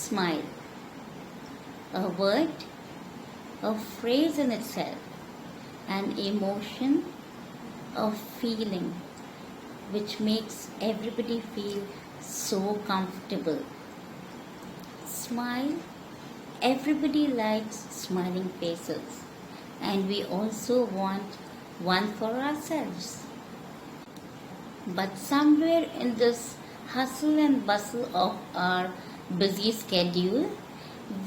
Smile. A word, a phrase in itself, an emotion, a feeling which makes everybody feel so comfortable. Smile. Everybody likes smiling faces, and we also want one for ourselves. But somewhere in this hustle and bustle of our busy schedule,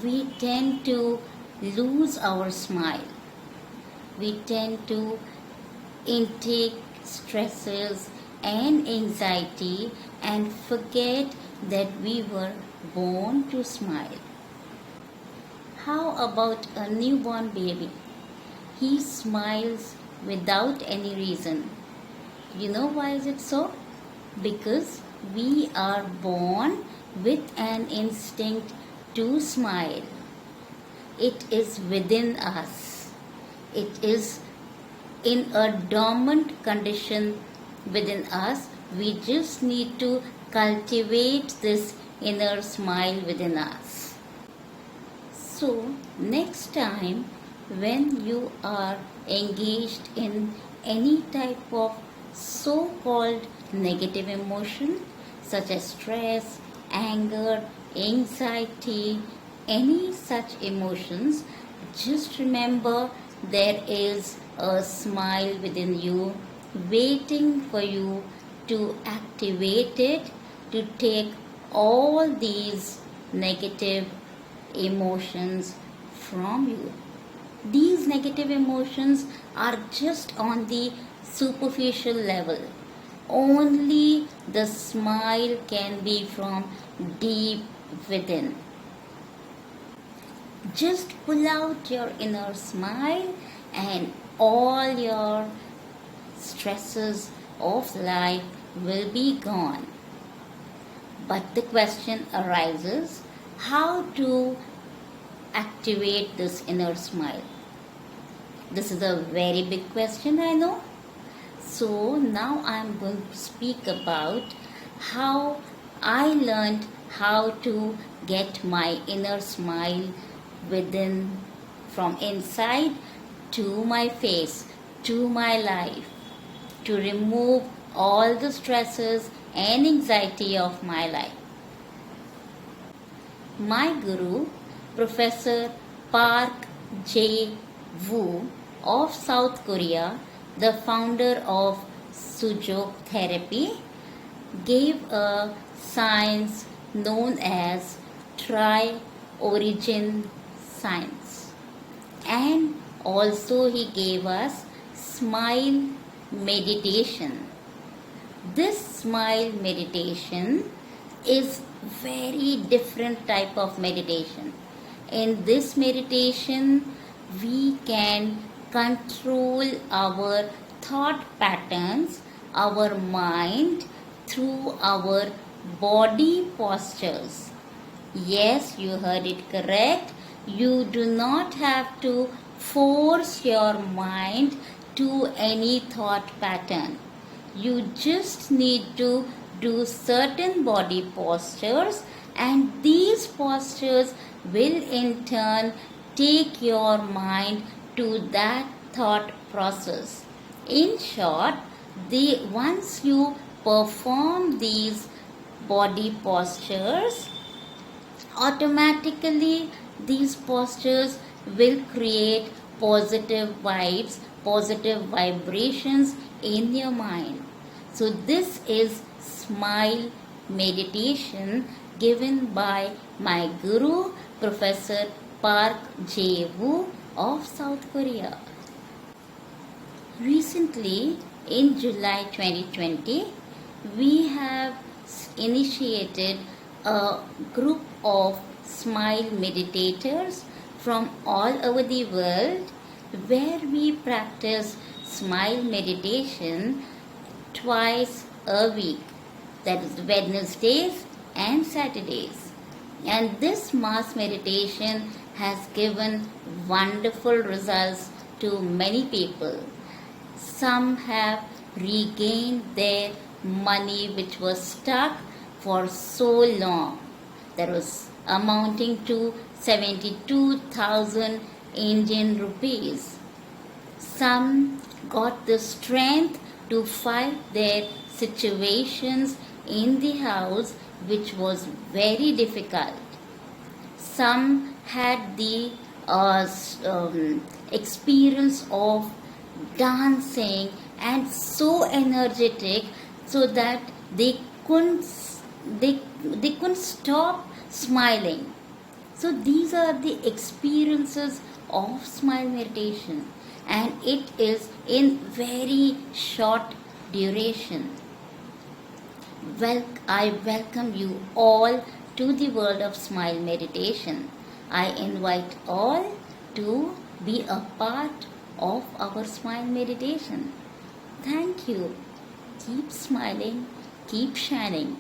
we tend to lose our smile. We tend to intake stresses and anxiety and forget that we were born to smile. How about a newborn baby? He smiles without any reason. You know why is it so? Because we are born with an instinct to smile. It is within us. It is in a dormant condition within us. We just need to cultivate this inner smile within us. So, next time when you are engaged in any type of so called negative emotion such as stress, anger, anxiety, any such emotions, just remember there is a smile within you waiting for you to activate it, to take all these negative emotions from you. These negative emotions are just on the superficial level. Only the smile can be from deep within. Just pull out your inner smile and all your stresses of life will be gone. But the question arises, how to activate this inner smile? This is a very big question, I know. So now I'm going to speak about how I learned how to get my inner smile within, from inside to my face, to my life, to remove all the stresses and anxiety of my life. My guru, Professor Park Jae-woo of South Korea, the founder of Sujok therapy, gave a science known as tri-origin science. And also he gave us smile meditation. This smile meditation is very different type of meditation. In this meditation, we can control our thought patterns, our mind through our body postures. Yes, you heard it correct. You do not have to force your mind to any thought pattern. You just need to do certain body postures, and these postures will in turn take your mind to that thought process. In short, once you perform these body postures, automatically these postures will create positive vibes, positive vibrations in your mind. So this is smile meditation given by my guru, Professor Park Jae-woo of South Korea. Recently, in July 2020, we have initiated a group of smile meditators from all over the world where we practice smile meditation twice a week, that is Wednesdays and Saturdays. And this mass meditation has given wonderful results to many people. Some have regained their money which was stuck for so long. that was amounting to 72,000 Indian rupees. Some got the strength to fight their situations in the house, which was very difficult. Some had the experience of dancing and so energetic so that they couldn't they couldn't stop smiling. So these are the experiences of smile meditation, and it is in very short duration. I welcome you all to the world of smile meditation. I invite all to be a part of our smile meditation. Thank you. Keep smiling, keep shining.